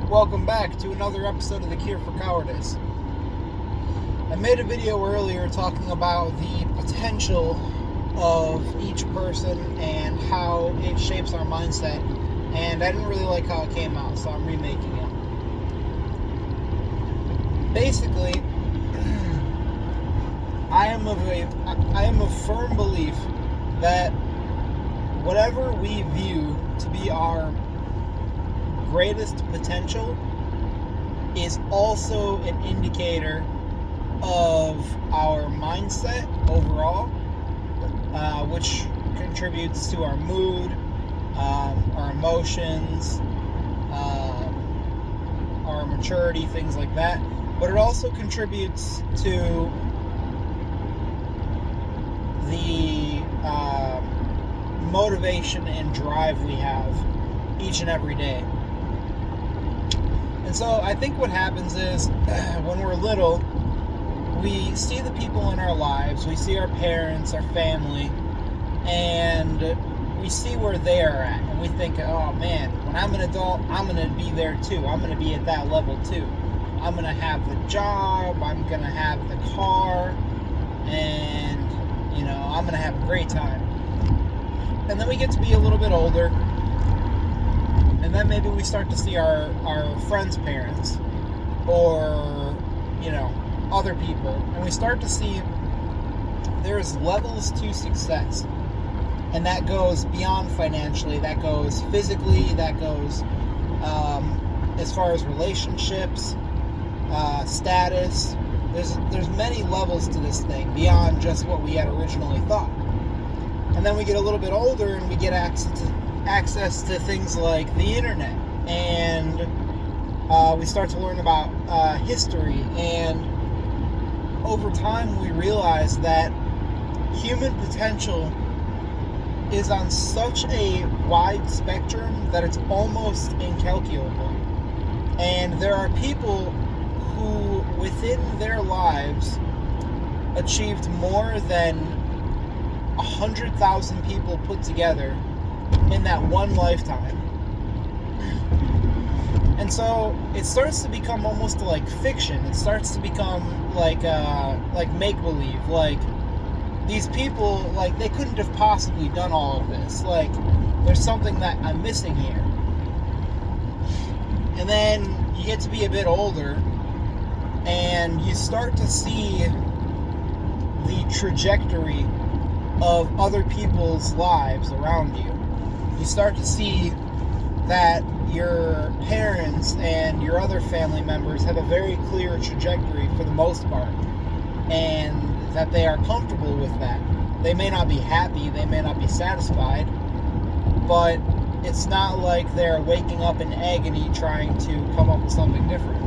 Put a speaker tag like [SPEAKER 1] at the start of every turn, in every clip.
[SPEAKER 1] Welcome back to another episode of The Cure for Cowardice. I made a video earlier talking about the potential of each person and how it shapes our mindset, and I didn't really like how it came out, so I'm remaking it. Basically, I am of firm belief that whatever we view to be our greatest potential is also an indicator of our mindset overall, which contributes to our mood, our emotions, our maturity, things like that. But it also contributes to the motivation and drive we have each and every day. And so I think what happens is when we're little, we see the people in our lives, we see our parents, our family, and we see where they are at. And we think, oh man, when I'm an adult, I'm going to be there too. I'm going to be at that level too. I'm going to have the job, I'm going to have the car, and, I'm going to have a great time. And then we get to be a little bit older, and then maybe we start to see our friends' parents or, other people. And we start to see there's levels to success. And that goes beyond financially, that goes physically, that goes as far as relationships, status. There's many levels to this thing beyond just what we had originally thought. And then we get a little bit older and we get access to things like the internet, and we start to learn about history, and over time we realize that human potential is on such a wide spectrum that it's almost incalculable. And there are people who within their lives achieved more than 100,000 people put together in that one lifetime. And so it starts to become almost like fiction. It starts to become like make-believe. Like, these people, like, they couldn't have possibly done all of this. Like, there's something that I'm missing here. And then you get to be a bit older, and you start to see the trajectory of other people's lives around you. You start to see that your parents and your other family members have a very clear trajectory for the most part, and that they are comfortable with that. They may not be happy, they may not be satisfied, but it's not like they're waking up in agony trying to come up with something different.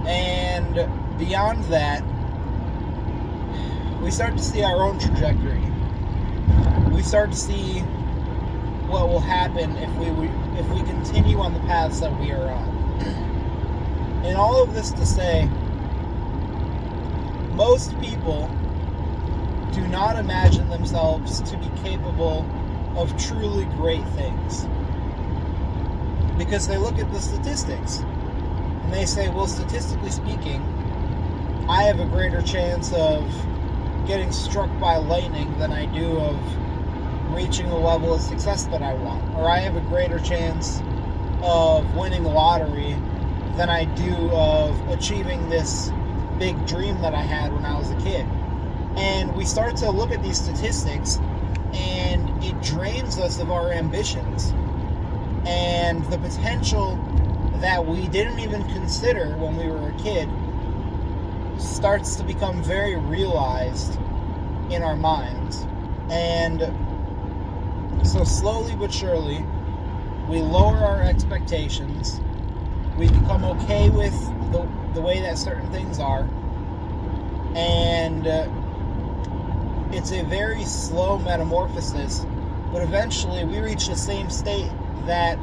[SPEAKER 1] And beyond that, we start to see our own trajectory. We start to see what will happen if we continue on the paths that we are on. And all of this to say, most people do not imagine themselves to be capable of truly great things, because they look at the statistics and they say, well, statistically speaking, I have a greater chance of getting struck by lightning than I do of reaching the level of success that I want, or I have a greater chance of winning the lottery than I do of achieving this big dream that I had when I was a kid. And we start to look at these statistics, and it drains us of our ambitions and the potential that we didn't even consider when we were a kid starts to become very realized in our minds. And so slowly but surely, we lower our expectations. We become okay with the way that certain things are. And it's a very slow metamorphosis, but eventually we reach the same state that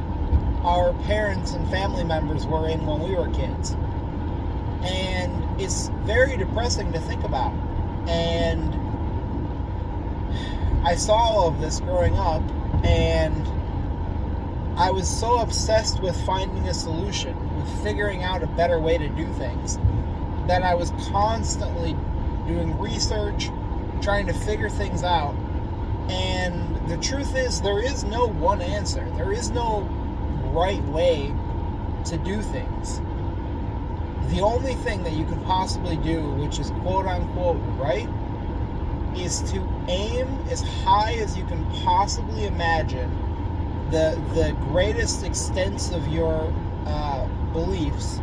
[SPEAKER 1] our parents and family members were in when we were kids. And it's very depressing to think about. And I saw all of this growing up, and I was so obsessed with finding a solution, with figuring out a better way to do things, that I was constantly doing research, trying to figure things out. And the truth is, there is no one answer. There is no right way to do things. The only thing that you can possibly do, which is quote unquote right, is to aim as high as you can possibly imagine the greatest extents of your beliefs,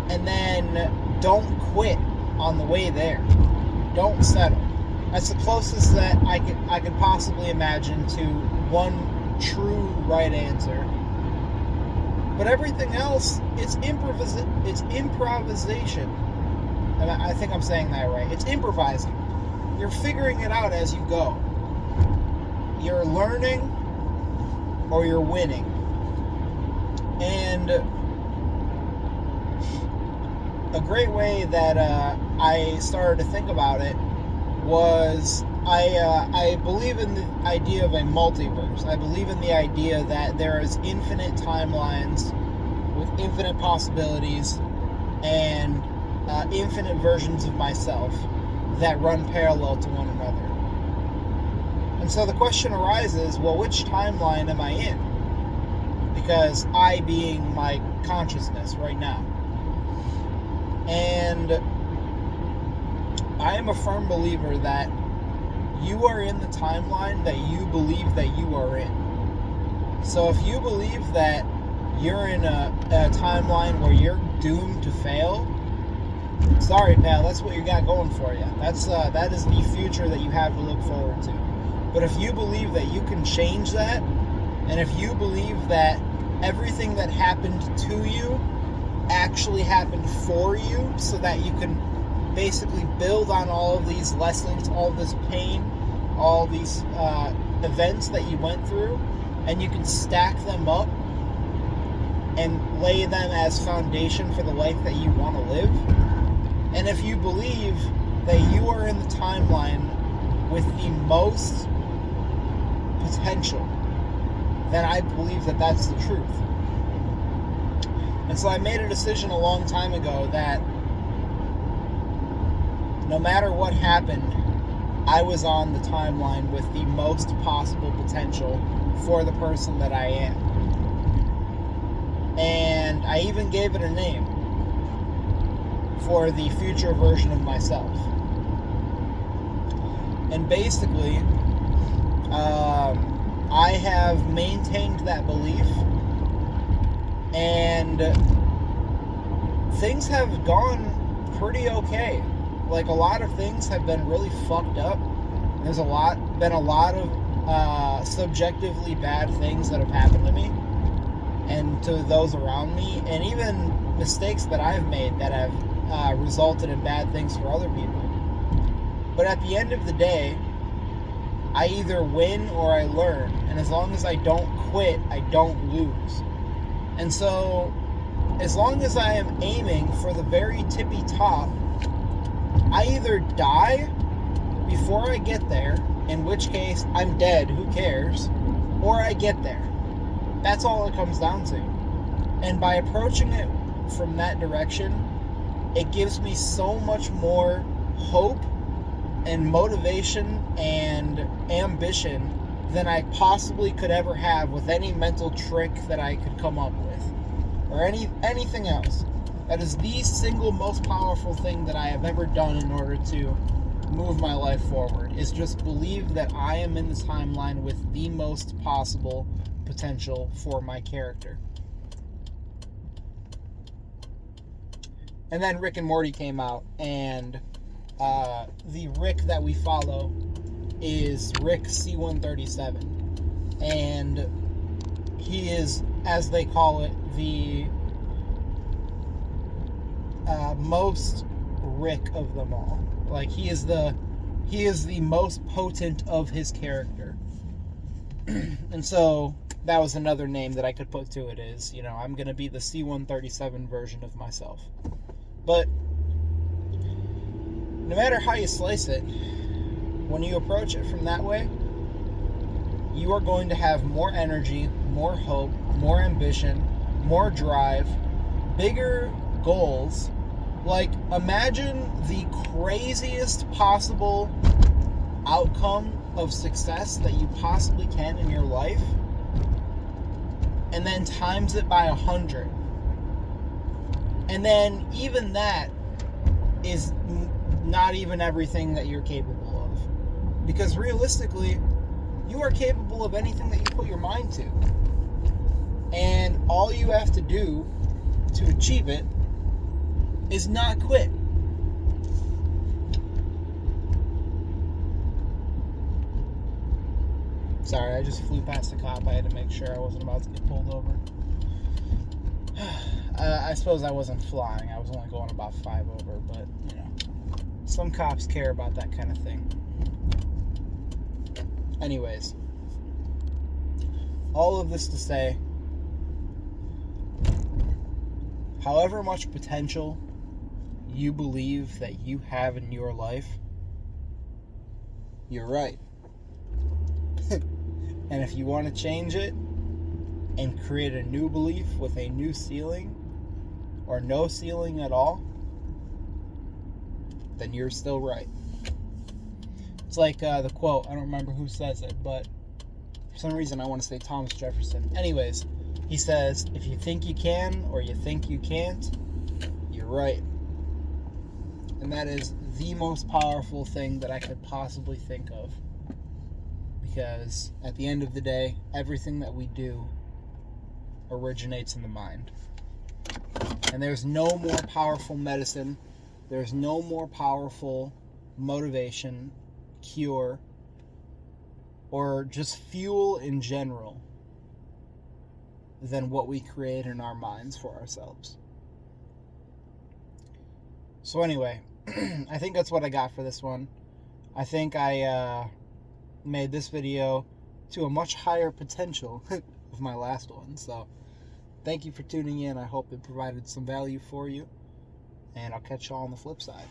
[SPEAKER 1] and then don't quit on the way there. Don't settle. That's the closest that I could possibly imagine to one true right answer. But everything else, it's improvisation. And I think I'm saying that right. It's improvising. You're figuring it out as you go. You're learning or you're winning. And a great way that I started to think about it was I believe in the idea of a multiverse. I believe in the idea that there is infinite timelines with infinite possibilities and infinite versions of myself that run parallel to one another. And so the question arises, well, which timeline am I in? Because I being my consciousness right now. And I am a firm believer that you are in the timeline that you believe that you are in. So if you believe that you're in a timeline where you're doomed to fail, sorry, pal, that's what you got going for you. That is the future that you have to look forward to. But if you believe that you can change that, and if you believe that everything that happened to you actually happened for you so that you can basically build on all of these lessons, all of this pain, all these events that you went through, and you can stack them up and lay them as foundation for the life that you want to live. And if you believe that you are in the timeline with the most potential, then I believe that that's the truth. And so I made a decision a long time ago that no matter what happened, I was on the timeline with the most possible potential for the person that I am. And I even gave it a name for the future version of myself. And basically, I have maintained that belief, and things have gone pretty okay. Like, a lot of things have been really fucked up. There's been a lot of subjectively bad things that have happened to me and to those around me, and even mistakes that I've made that have resulted in bad things for other people. But at the end of the day, I either win or I learn, and as long as I don't quit, I don't lose. And so, as long as I am aiming for the very tippy top, I either die before I get there, in which case I'm dead, who cares, or I get there. That's all it comes down to. And by approaching it from that direction, it gives me so much more hope and motivation and ambition than I possibly could ever have with any mental trick that I could come up with, or anything else. That is the single most powerful thing that I have ever done in order to move my life forward, is just believe that I am in the timeline with the most possible potential for my character. And then Rick and Morty came out, and the Rick that we follow is Rick C-137, and he is, as they call it, the most Rick of them all. Like, he is the most potent of his character. And so that was another name that I could put to it, is, I'm going to be the C-137 version of myself. But no matter how you slice it, when you approach it from that way, you are going to have more energy, more hope, more ambition, more drive, bigger goals. Like, imagine the craziest possible outcome of success that you possibly can in your life, and then times it by 100. And then even that is not even everything that you're capable of. Because realistically, you are capable of anything that you put your mind to. And all you have to do to achieve it is not quit. Sorry, I just flew past the cop. I had to make sure I wasn't about to get pulled over. I suppose I wasn't flying. I was only going about 5 over, but, you know, some cops care about that kind of thing. Anyways, all of this to say, however much potential you believe that you have in your life, you're right. And if you want to change it and create a new belief with a new ceiling or no ceiling at all, then you're still right. It's like the quote, I don't remember who says it, but for some reason I want to say Thomas Jefferson. Anyways, he says, if you think you can or you think you can't, you're right. And that is the most powerful thing that I could possibly think of. Because at the end of the day, everything that we do originates in the mind. And there's no more powerful medicine, there's no more powerful motivation, cure, or just fuel in general than what we create in our minds for ourselves. So anyway, I think that's what I got for this one. I think I made this video to a much higher potential of my last one. So thank you for tuning in. I hope it provided some value for you. And I'll catch y'all on the flip side.